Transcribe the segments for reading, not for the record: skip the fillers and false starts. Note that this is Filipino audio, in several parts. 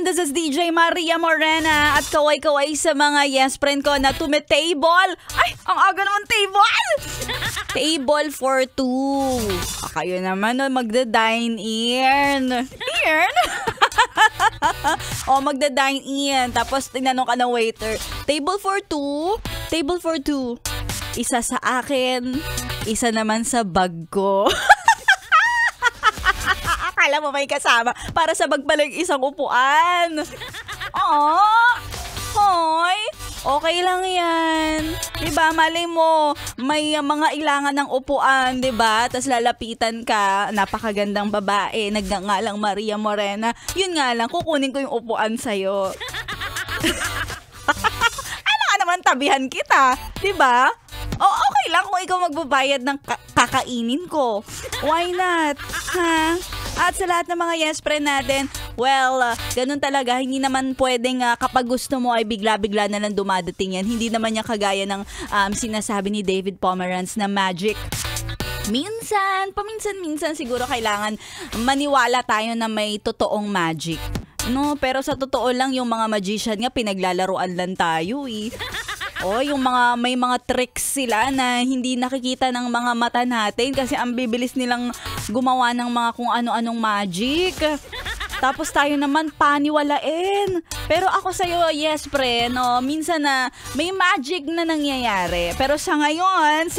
This is DJ Maria Morena at kaway-kaway sa mga yes friend ko na tumitable. Ay, ang aga naman table! Table for two. Kayo naman magda-dine in. O, magda-dine in. Tapos tinanong ka ng waiter, table for two? Table for two. Isa sa akin, isa naman sa bag ko. Akala mo may kasama para sa bag pala yung isang upuan. Oo. Hoy, okay lang yan. Diba, malay mo, may mga ilangan ng upuan, diba? Tapos lalapitan ka, napakagandang babae, nagngangalang Maria Morena. Yun nga lang, kukunin ko yung upuan sa'yo. Ano ka naman, tabihan kita, diba? O, okay lang kung ikaw magbabayad ng kakainin ko. Why not? Ha? At sa lahat ng mga yes friend natin, well, ganun talaga. Hindi naman pwedeng kapag gusto mo ay bigla-bigla na lang dumadating yan. Hindi naman niya kagaya ng sinasabi ni David Pomeranz na magic. Paminsan-minsan siguro kailangan maniwala tayo na may totoong magic. No, pero sa totoo lang, yung mga magician nga, pinaglalaruan lang tayo eh. O, yung may mga tricks sila na hindi nakikita ng mga mata natin kasi ang bibilis nilang gumawa ng mga kung ano-anong magic. Tapos tayo naman paniwalain. Pero ako sa'yo, yes pre, no, minsan na may magic na nangyayari. Pero sa ngayon,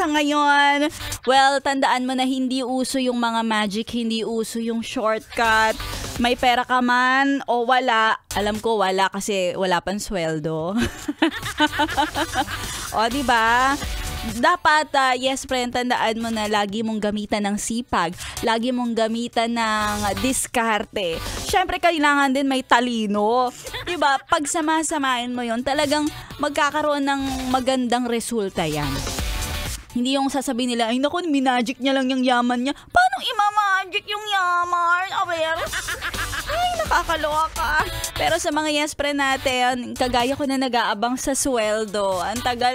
well, tandaan mo na hindi uso yung mga magic, hindi uso yung shortcut. May pera ka man o wala, alam ko wala kasi wala pang sweldo. O, diba? Dapat, yes friend, tandaan mo na lagi mong gamitan ng sipag. Lagi mong gamitan ng diskarte. Siyempre, kailangan din may talino. Diba? Pag sama-samain mo yon, talagang magkakaroon ng magandang resulta yan. Hindi yung sasabihin nila, ay naku, minagic niya lang yung yaman niya. Paano imamagic yung yaman? Ay, nakakaloka. Pero sa mga yes friend natin, kagaya ko na nag-aabang sa sweldo. Ang tagal,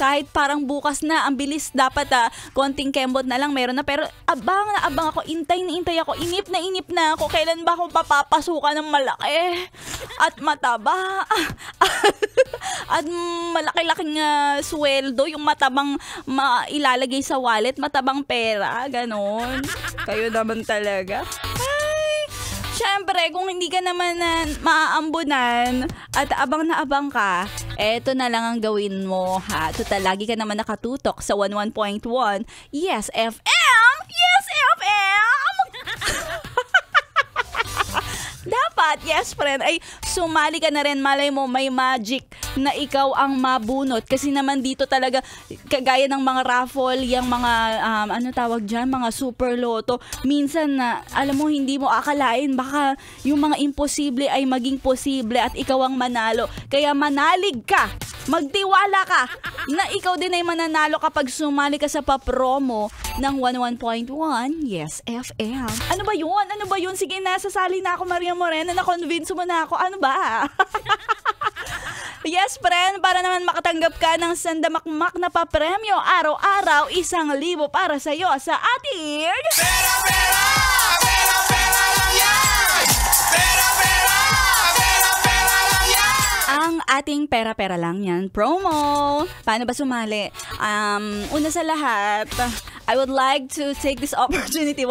kahit parang bukas na, ang bilis, dapat konting kembot na lang meron na. Pero abang ako, intay ako, inip na ako. Kailan ba ako papapasukan ng malaki? At mataba. At malaki-laking sweldo, yung matabang ilalagay sa wallet, matabang pera, ganon. Kayo naman talaga. Siyempre, kung hindi ka naman maaambunan at abang na abang ka, eto na lang ang gawin mo, ha? Total, lagi ka naman nakatutok sa 11.1 Yes FM! Yes FM! Dapat, yes friend, ay sumali ka na rin. Malay mo, may magic na ikaw ang mabunot. Kasi naman dito talaga, kagaya ng mga raffle, yung mga, mga super loto. Minsan na, alam mo, hindi mo akalain, baka yung mga imposible ay maging posible at ikaw ang manalo. Kaya manalig ka, magtiwala ka, na ikaw din ay mananalo kapag sumali ka sa papromo ng 11.1 Yes FM. Ano ba yun? Sige na, sasali na ako, Maria Morena, na-convince mo na ako. Ano ba? Yes, friend, para naman makatanggap ka ng sandamakmak na papremyo araw-araw, 1,000 para sa'yo sa ating... Pera lang yan! Pera lang yan! Ang ating pera-pera lang yan promo. Paano ba sumali? Una sa lahat, I would like to take this opportunity,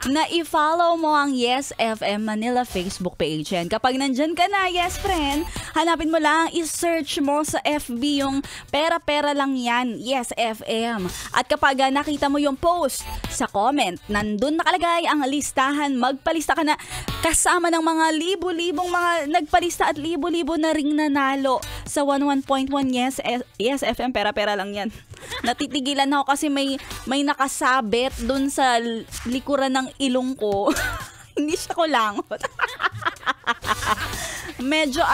na i-follow mo ang Yes FM Manila Facebook page. Yan. Kapag nandyan ka na, yes friend, hanapin mo lang, i-search mo sa FB yung pera-pera lang yan, Yes FM. At kapag nakita mo yung post, sa comment, nandun nakalagay ang listahan, magpalista ka na kasama ng mga libo-libong mga nagpalista at libo-libo na ring nanalo sa 11.1 Yes FM, pera-pera lang yan. Natitigilan ako kasi may nakasabit dun sa likuran ng ilong ko. Hindi siya kulangot. Medyo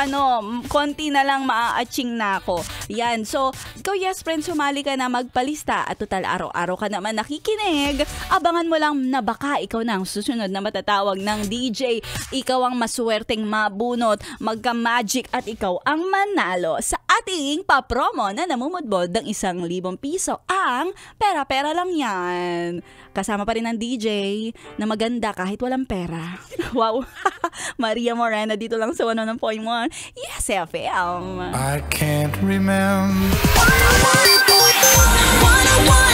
konti na lang maa-aching na ako. Yan. So, ikaw yes friend, sumali ka na, magpalista. At total, araw-araw ka naman nakikinig. Abangan mo lang na baka ikaw na ang susunod na matatawag ng DJ. Ikaw ang maswerteng mabunot, magka-magic at ikaw ang manalo sa ating papromo na namumudbod ng 1,000 piso ang Pera-Pera Lang Yan. Kasama pa rin ang DJ na maganda kahit walang pera. Wow! Maria Morena dito lang sa 101.1 Yes FM. I can't remember. 101